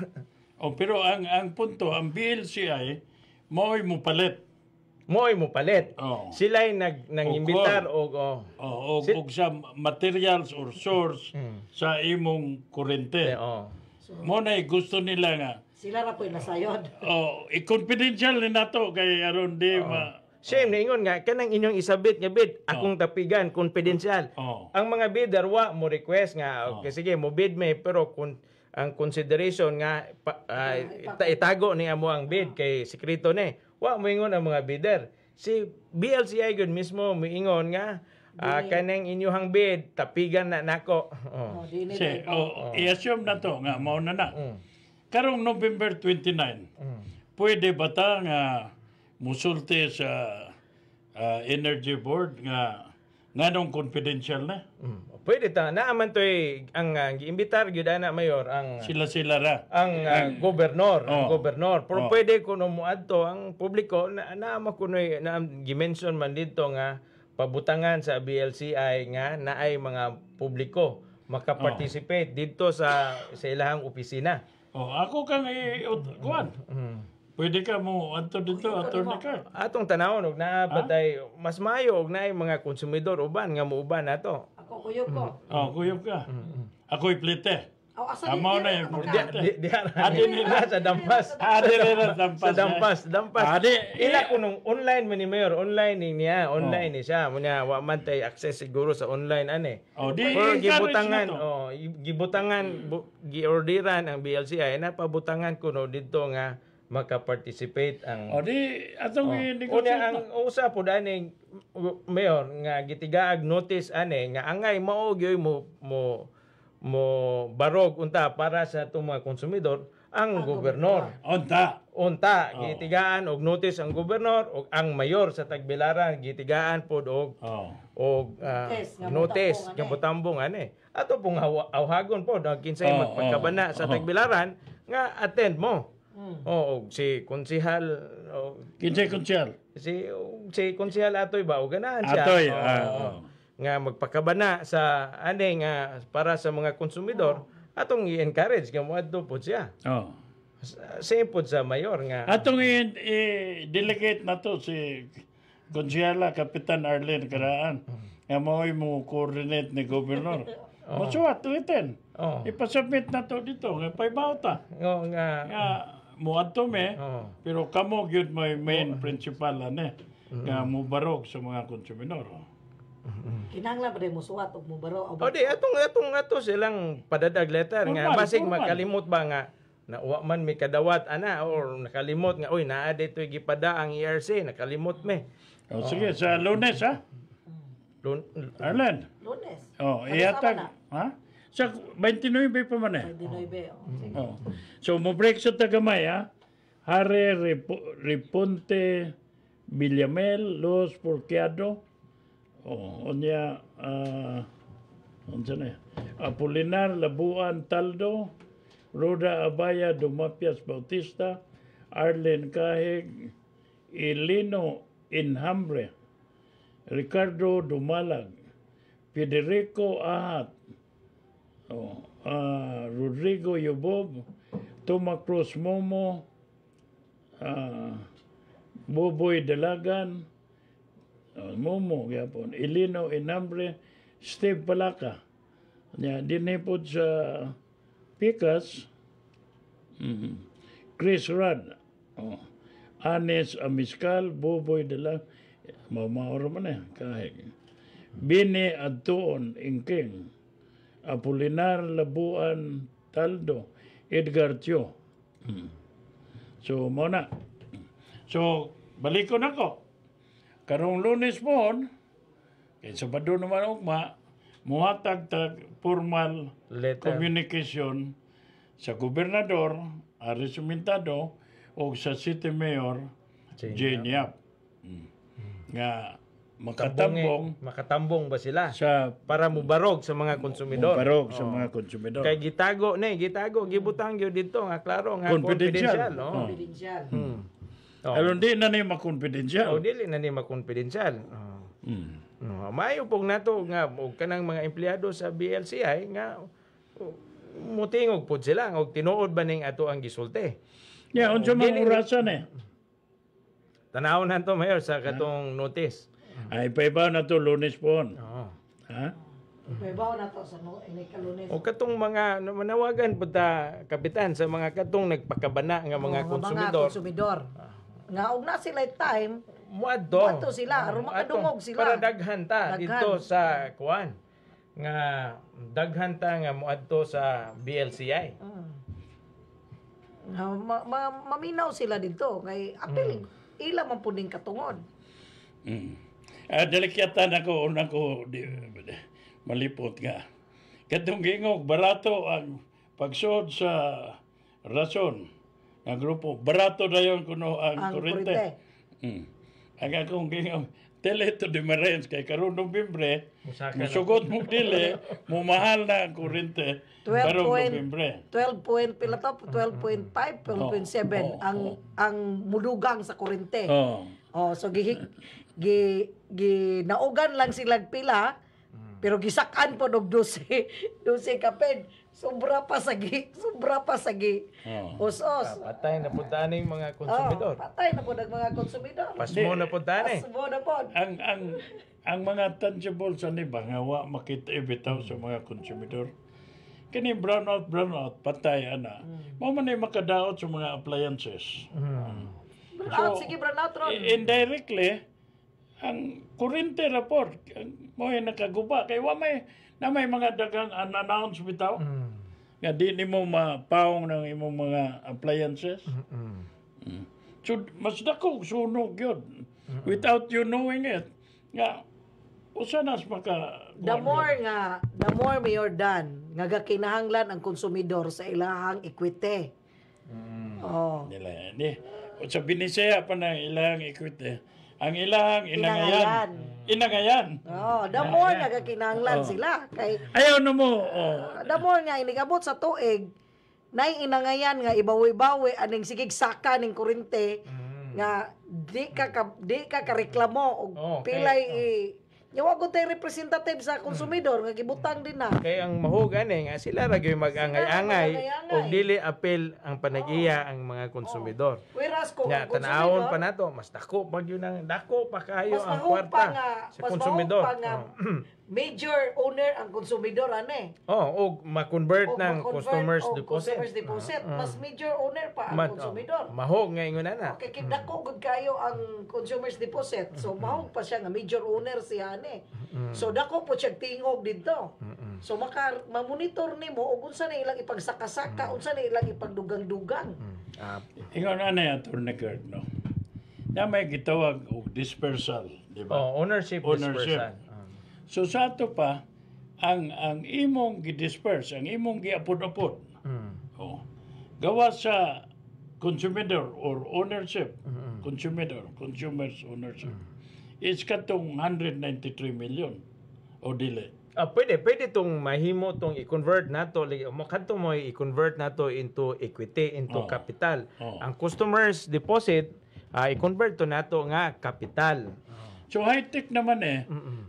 Pero ang punto, ang BLCI mo'y mo palit. Mo'y mo palit. Sila'y nang-imbitar og sa materials or source sa imong kurente. Mo na gusto nila nga. Sila ra po'y nasayod. I-confidential ni nato kay aron di Same na ingon nga kanang inyong isabit nga bid akong tapigan confidential. Ang mga bidder wa mo request nga okay sige mo bid me pero ang consideration nga itago ni amo ang bid kay sekreto ni. Wa mo ingon ang mga bidder. Si BLCI gud mismo moingon nga kanang inyong bid tapigan na nako. I-assume na to nga mao na. Karong November 29. Pwede ba ta nga musulti sa Energy Board nga nganong confidential na? Pwede ta naaman toy ang giimbitar gyud ana mayor ang sila ra ang gobernador, pero pwede kuno moadto ang publiko na kunoy na gi-mention man dito nga pabutangan sa BLCI nga naay mga publiko maka-participate dito sa ilahang opisina. Ako kang kuan. Pwede ka mo adto dito attorney card. Atong tanawon og naa batay mas maayo og naay mga konsumidor uban nga muuban nato. Ako kuyog ko. Kuyog ka. Ako'y plite. Asa Amaw na yung plite. Adi nila sa Dampas. Sa Dampas. Ila kunong online man ni Mayor, online niya, online ni siya. Muna wa man tay access siguro sa online ani. Pero gibutangan giorderan ang BLCI na pabutangan kuno didto nga maka-participate ang atong ang usa po daning mayor nga gitigaag notice ani nga angay mao gyoy mo barog unta para sa itong mga konsumidor ang gobernador unta gitigaan og notice ang gobernador og ang mayor sa Tagbilaran gitigaan pod og notice nga butambong ani ato pong awhagon pod ang kinsay magpagkabana sa Tagbilaran nga attend mo. Si konsihal si konsihal Atoy ba o ganahan siya. Atoy, nga magpakabana sa nga para sa mga konsumidor atong i-encourage nga moadto pod siya. Same pod sa mayor nga atong i-delegate na to si Konsyala Kapitan Arlene Karaan. Nga mo coordinate ni Governor. Masuwat, tulitin. Ipasubmit na to dito. Nga paibauta. Nga muadto me, pero kamo gyud may main principal nga mubarog sa mga konsumidor. Kinahanglan ba mo suwat og mubarog? Atong silang padadag letter nga basig makalimot ba nga na wa man mi kadawat ana or nakalimot nga naa ditoy gipada ang ERC nakalimot me. Sige sa Lunes Arlen. Lunes. Ihatag. Sa 29 pa man 29. So mo break sa tagamay Hare Reponte Villamel Los Porqueado. Onya Apolinar Labuan Taldo, Roda Abaya Dumapias Bautista, Arlen Kahig, Elino Inhambre, Ricardo Dumalag, Federico Ahat, Rodrigo Yubob, Toma Cruz Momo, Boboy Dalagan, Momo gyapon, Elino Inambre, Steve Palaka. Dinipod sa Picas, Chris Rad, Anes Amiscal, Boboy Dalagan, mamaoro man kahit. Bini Adtuon Ingking, Apolinar Labuan Taldo, Edgar Tio. So, muna. So, balik ko na ko. Karong Lunes po, kaya Sabado naman ugma, muhatag formal Letter. communication sa gobernador, Aris Sumintado, o sa city mayor, Jane Yap. Nga Makatambong ba sila sa para mubarog sa mga konsumidor? parog sa mga konsumidor. Kay gitago gibutang gyud dito nga klaro nga Confidential. confidential, no. Confidential. Oh. Pero hindi na niya makonfidensya. Oh, dili na ni ma-confidential. No, maayo pong nato nga og kanang mga empleyado sa BLCI nga mutingog pud sila og tinuod ba ning ato ang gisulti. Yeah, unsa man Dili- orasan eh. Tanawon nanto mayor sa katong notice. Ay paibaw na to Lunes po. Oo. Ha? May bawo na to sa ini kalunes. O katong mga manawagan pud ta kapitan sa mga katong nagpakabana nga mga konsumidor. konsumidor. Nga og na sila time, Muadto sila aron makadungog sila. para daghan ta Daghan. dito sa kuan nga daghan ta nga muadto sa BLCI. Maminaw sila dito kay apil ila man pud ning katungod. Delikyatan ako, unang ko malipot nga. Katong gingog, barato ang pagsod sa rason ng grupo. Barato na yun kuno ang kurente. Ang akong gingog, tele to demerens kay karon Nobyembre, musugot mo dili, mumahal na ang kurente karong Nobyembre. 12.5, 12.7 ang mudugang sa kurente. So naugan lang silang pila pero gisakan po og 12 kaped. Sobra pa sagi. Os-os. Patay na pud taning mga konsumidor. Patay na po ang mga konsumidor. Pasmo na pud tani. Pasmo na po. Ang mga tangible sa ni bangawa makita bitaw sa mga konsumidor. Kini brownout patay ana. Mao man ay makadaot sa mga appliances. Sige, brownout ron. Indirectly ang kurente report mo ay nakaguba kay na may mga dagang unannounced bitaw. Nga di nimo mapaong ng imong mga appliances. So, mas dako sunog yun. Without you knowing it. Nga, usanas maka... The more Mayor Dan, nga gakinahanglan ang konsumidor sa ilahang equity. Nila, sa binisaya pa ng ilang equity. Ang ilang inangayan. The more nagakinahanglan sila. Kay, Ayaw na mo. the more nga inigabot sa tuig, nay inangayan nga ibawi-bawi aning sigig saka ning kurente nga di ka kareklamo og pilay nyawa ko tay representative sa konsumidor nga gibutang din na. Kay ang mahugan nga sila ra gyud mag-angay-angay og dili apel ang panagiya ang mga konsumidor. Whereas kung Nya tanawon pa nato mas dako pag yun ang dako pa kayo ang kwarta sa konsumidor. Major owner ang konsumidor ane. Og ma-convert ng customers deposit. Mas major owner pa ang konsumidor. Mahog nga ingon na. Okay, dako gud kayo ang consumers deposit. So mahog pa siya nga major owner siya ane. So dako po siya tingog dito. So ma-monitor nimo og unsa na ilang ipagsaka-saka, unsa na ilang ipagdugang-dugang. Ingon na Atty. Kurt, no? Na may gitawag og dispersal, di ba? Ownership dispersal. So sa ato pa, ang imong gi-disperse, ang imong giapod-apod, gawa sa consumidor or ownership, consumers ownership, is katong 193 million o dili. Pwede tong mahimo tong i-convert nato kanto mo i-convert nato into equity, into capital. Ang customers deposit i-convert to nato nga capital. So high-tech naman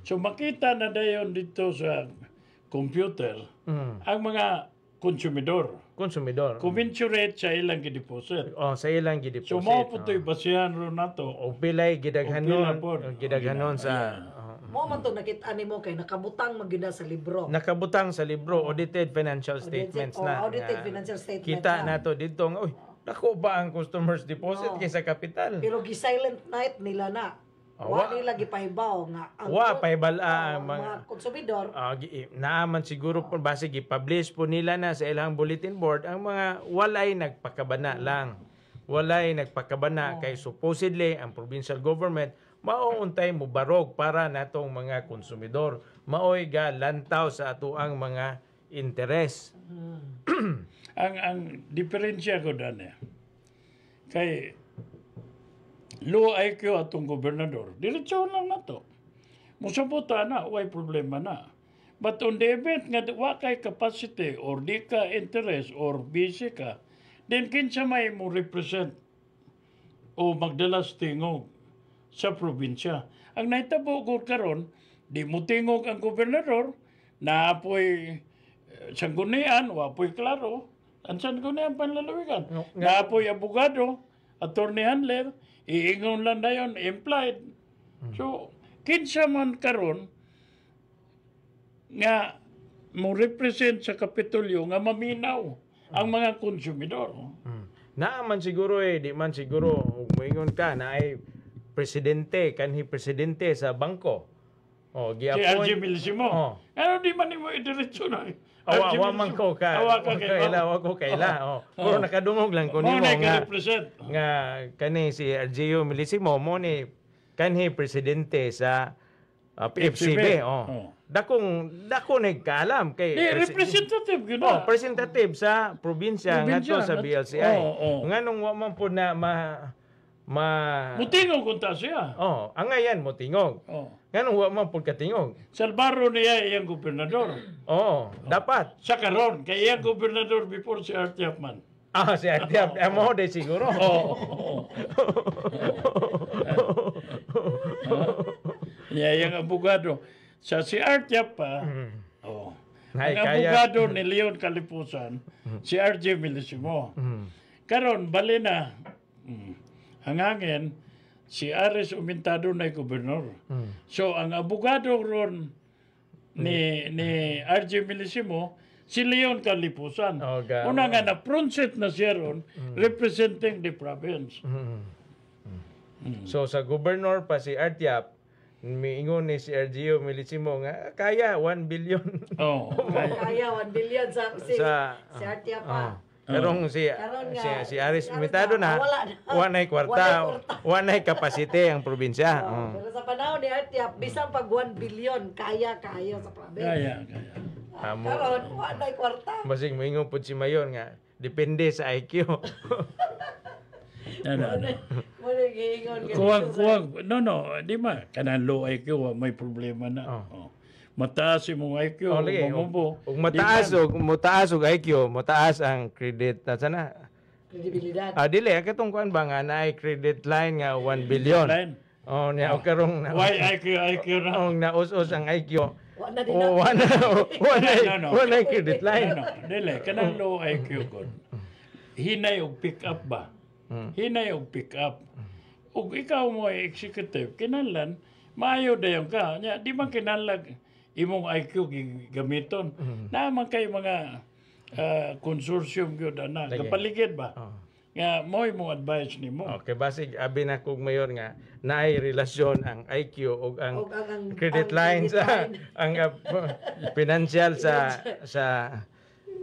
So makita na dayon dito sa computer ang mga konsumidor. Commensurate sa ilang gideposit. Sa ilang gideposit. So mao po to'y basihan ro nato. O pilay gidaghanon sa Mo man to nakita nimo kay nakabutang magyud sa libro. Nakabutang sa libro audited financial statements na. Audited financial statement. Kita nato dito nga dako ba ang customers deposit kaysa capital? Pero gi-silent night nila na. Wa nila gipahibaw nga ang Wa paibala ang mga konsumidor naaman siguro po base gi-publish po nila na sa ilang bulletin board ang mga walay nagpakabana lang. Walay nagpakabana kay supposedly ang provincial government mauuntay mo barog para natong mga konsumidor. Maoy ga lantaw sa atuang mga interes. ang diferensya ko dani kay low IQ atong gobernador, diretsyon lang na to. Musabuta na, way problema na. But on the event nga wa kay capacity or di ka interest or busy ka, then kinsa may mo represent o magdalas tingog sa probinsya. Ang naitabo ko karon, di mo tingog ang gobernador, naapoy sanggunian, wapoy klaro, ang sanggunian panlalawigan. Naapoy abogado, attorney handler, iingon lang dayon implied. So, kinsa man karon nga mo represent sa Kapitolyo nga maminaw ang mga konsumidor. Naaman siguro di man siguro moingon ka na ay presidente kanhi presidente sa bangko. Si RJ Milisimo. Ano di man mo idiretso na. Awa man ko ka. Awa ko kaila. Puro nakadungog lang ko nimo nga kani si RJ Milisimo mo ni kanhi presidente sa PFCB. Dako nagkaalam kay representative gyud. Representative sa probinsya ngadto sa BLCI. Nganong wa man pud na mutingog kunta siya. Ang ngayan motingog. Nganong wa man pud katingog. Salbaro niya iyang gobernador. Dapat. Sa karon kay iyang gobernador before si Artiap man. Si Artiap. Amo de siguro. Iyang abogado. Sa si Artiap pa, ang abogado ni Leon Kalipusan, si RJ Milisimo. Karon bali na, hangangin, si Ares Umintado na gobernador. So, ang abogado ron ni RJ Milisimo, si Leon Kalipusan. Una nga na-pronset na siya ron, representing the province. So, sa governor pa si Artiap, miingon ni si RGO Milisimo nga kaya 1 billion. Kaya 1 billion si Artiap pa. Karong si Aris Mitado na wanay kwarta, wanay capacity ang probinsya. Pero sa panahon ni Artiap, bisang pag 1 billion kaya sa province. Kaya. Karon wanay kwarta. Basig moingon pud si Mayon nga depende sa IQ. Kuwag. No, di ba? Kanang low IQ, may problema na. Mataas yung IQ, mamubo. Ug mataas og IQ, mataas ang credit na sana. Kredibilidad. Dili katong kuan ba nga naay credit line nga 1 billion. Niya karong why IQ na? Naus-us ang IQ. Wala credit line. Dili, kanang low IQ ko. Hinay og pick up ba? Hinay og pick up. Ug ikaw mo ay executive, kinahanglan maayo dayon ka. Di man kinahanglan imong IQ gamiton. Naman kay mga consortium gyud na kapaligid ba? Nga mo imong advice nimo. Okay, basig abi na kog mayor nga naay relasyon ang IQ ug ang credit lines ang financial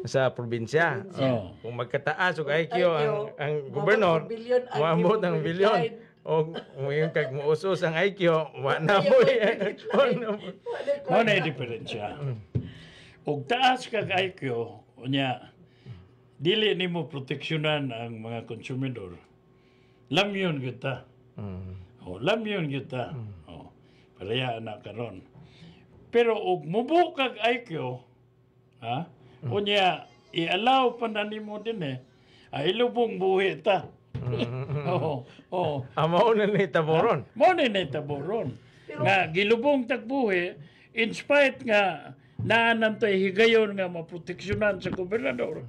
sa probinsya. Kung magkataas og IQ ang gobernador, maabot ang bilyon. O yung kag muusos ang IQ, wala mo na diferensya. Og taas kag IQ, unya dili nimo proteksyonan ang mga konsumidor. Lamyon gyud ta. Lamyon gyud ta. Pareha na karon. Pero og mubo kag IQ, unya i-allow pa na nimo din ilubong buhi ta. Mao na ni taboron. Mao na ni taboron. Nga gilubong tagbuhi in spite nga naanan tay higayon nga maproteksyonan sa gobernador.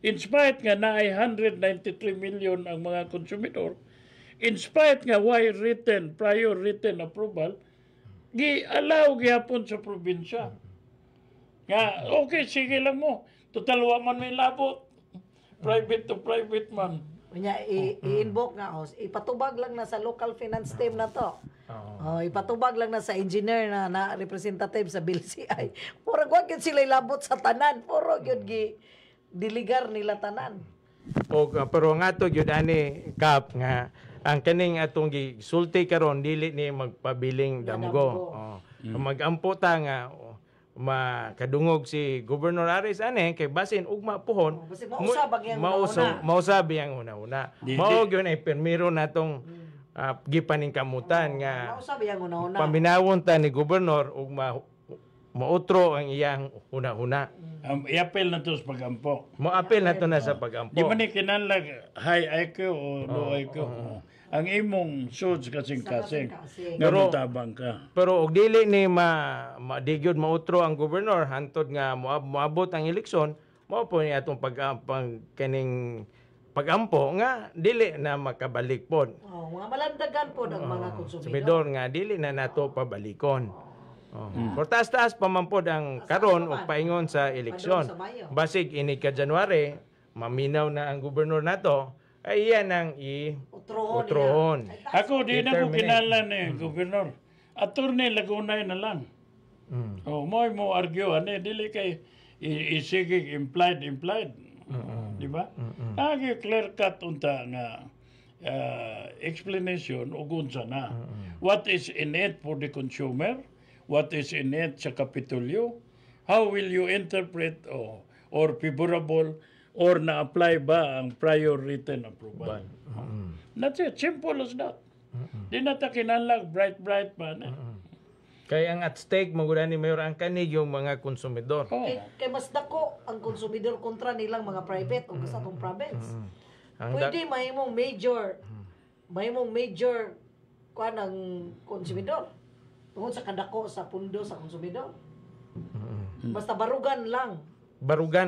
In spite nga naay 193 million ang mga konsumidor. In spite nga why prior written approval, gi-allow gyapon sa probinsya. Nga okay sige lang mo. Total wa man may labot. Private to private man. Unya i-invoke nga ipatubag lang na sa local finance team na to Ipatubag lang na sa engineer na representative sa BLCI. Murag wa gyud sila labot sa tanan. Puro gyud gi diligar nila tanan. Pero nga to gyud ani kap nga ang kaning atong gisulti karon dili ni magpabiling damgo. Magampo ta nga makadungog si Governor Aris ane kay basin ugma pohon mausab yang una-una. Mao gyud ay permiro natong gipaning kamutan nga paminawon ta ni gobernador ug mautro ang iyang una-una. I-apel na to sa pagampo. Mo-apel na to na sa pagampo. Di man ni kinahanglan high IQ o low IQ. Ang imong suits kasing-kasing. Pero tabang ka. Pero og dili ni digyod mautro ang gobernador hantod nga moabot ang eleksyon, mao po ni atong kaning pagampo nga dili na makabalik pod. Mga malandagan pod ang mga konsumidor nga dili na nato pabalikon. Pero taas-taas pa man pod ang karon o paingon sa eleksyon. Basig ini ka January, maminaw na ang gobernador nato, ay iyan ang utrohon. Ako di na ko kinahanglan gobernador. Attorney Lagunay na lang. Mo argue ani dili kay isigig implied. Di ba? Agi clear cut unta nga explanation ug unsa na. What is in it for the consumer? What is in it sa Kapitolyo? How will you interpret or favorable or na-apply ba ang prior written approval? That's it. Simple as that. Di na ta kinahanglan bright pa na. Kaya ang at stake magura ni Mayor ang kanig yung mga konsumidor. Kay mas dako ang konsumidor kontra nilang mga private o sa atong province. Pwede mahimong major kuan ang konsumidor. Tungod sa kadako sa pundo sa konsumidor. Basta barugan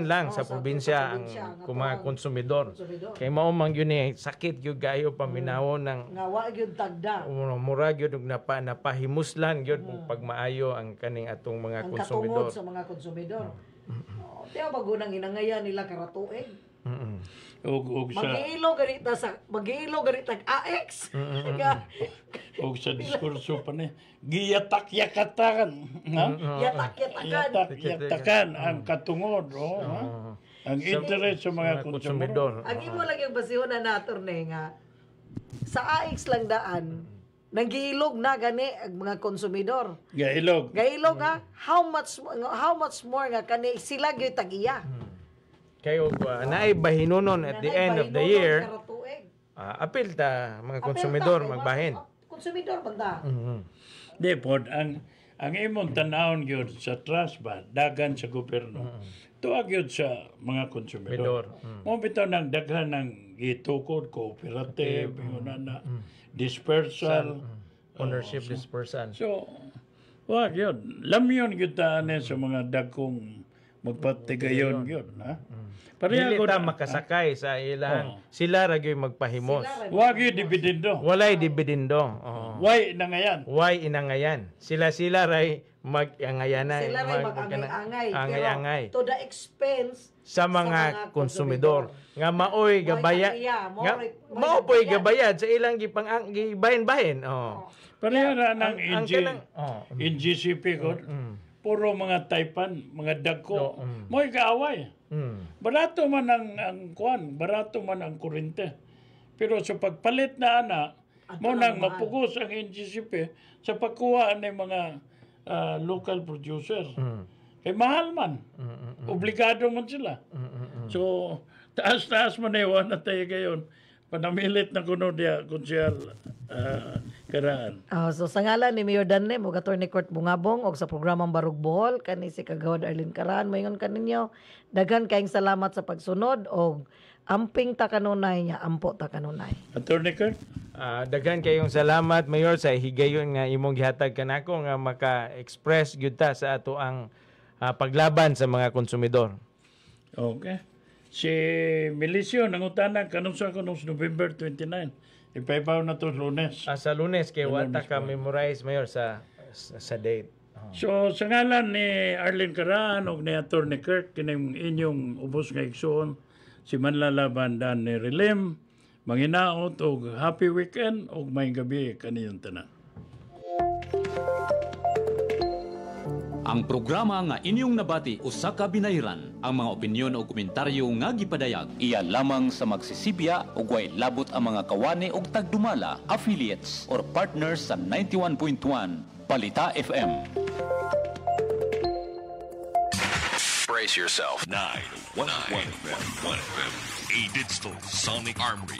lang sa probinsya ang mga konsumidor. Kay mao man gyud ni sakit gyud gayo paminawon ng nga wa gyud tagda. Mura gyud napahimuslan gyud pagmaayo ang kaning atong mga konsumidor. Ang katungod sa mga konsumidor. Tiya bago nang inangayan nila karatuig. Og sa Mag-iilo ganita AX. Og sa diskurso pa ni giyatak-yakatakan. Yatak-yatakan ang katungod. Ang interest sa mga konsumidor. Ang imo lang yung basihon na natorne nga sa AX lang daan nanggiilog na gani ang mga konsumidor. Gailog ha. How much more nga kani sila gyud tag-iya. Kayo naay bahinunon at the end of the year. Apil ta mga konsumidor magbahin. Konsumidor banda. Di pod ang imong tan-awon gyud sa trust ba dagan sa gobyerno. Tuag gyud sa mga konsumidor. Mo bitaw nang daghan ng gitukod cooperative, na dispersal, ownership dispersal. So wag yun. Lamyon gyud ta sa mga dagkong magpatigayon gyud, ha? Dili ta makasakay sa ilang sila ra gyud magpahimos. Wag gyud dividendo. Walay dividendo. Why inangayan? Sila ray mag-angayanay. Sila ray mag-angay. To the expense sa mga konsumidor nga maoy gabayad maoy gabayad sa ilang gibahin-bahin. Pareha ra nang NGCP ko. Puro mga taypan, mga dagko. Mo'y kaaway. Barato man ang barato man ang kurente. Pero sa pagpalit na mo nang mapugos ang NGCP sa pagkuha ng mga local producer. Kay mahal man. Obligado man sila. So, taas-taas man na tayo gayon. Panamilit na kuno dia konsyal karaan. So sa ngalan ni Mayor Danle, mo Attorney Court Bungabong og sa programang Barug Bohol kani si Kagawad Arlene Karaan, mayon kaninyo daghan kaayong salamat sa pagsunod og amping ta kanunay nya ampo ta kanunay. Attorney Court, daghan kayong salamat Mayor sa higayon nga imong gihatag kanako nga maka-express gyud ta sa ato ang paglaban sa mga konsumidor. Okay. Si Milicio nangutana kanung sa November 29. Ipaibaw na to Lunes. Sa Lunes kay wata ka memorize Mayor sa date. So sa ngalan ni Arlene Karaan ug ni Attorney Kirk kining inyong ubos nga igsoon si Manlalaban Dan ni Relim, manginaot og happy weekend ug may gabi kaniyong tanan. Ang programa nga inyong nabati usa ka binayran, ang mga opinyon o komentaryo nga gipadayag iya lamang sa magsisibya ug way labot ang mga kawani ug tagdumala, affiliates or partners sa 91.1 Balita FM. Brace yourself. 91.1 FM. A digital sonic armory.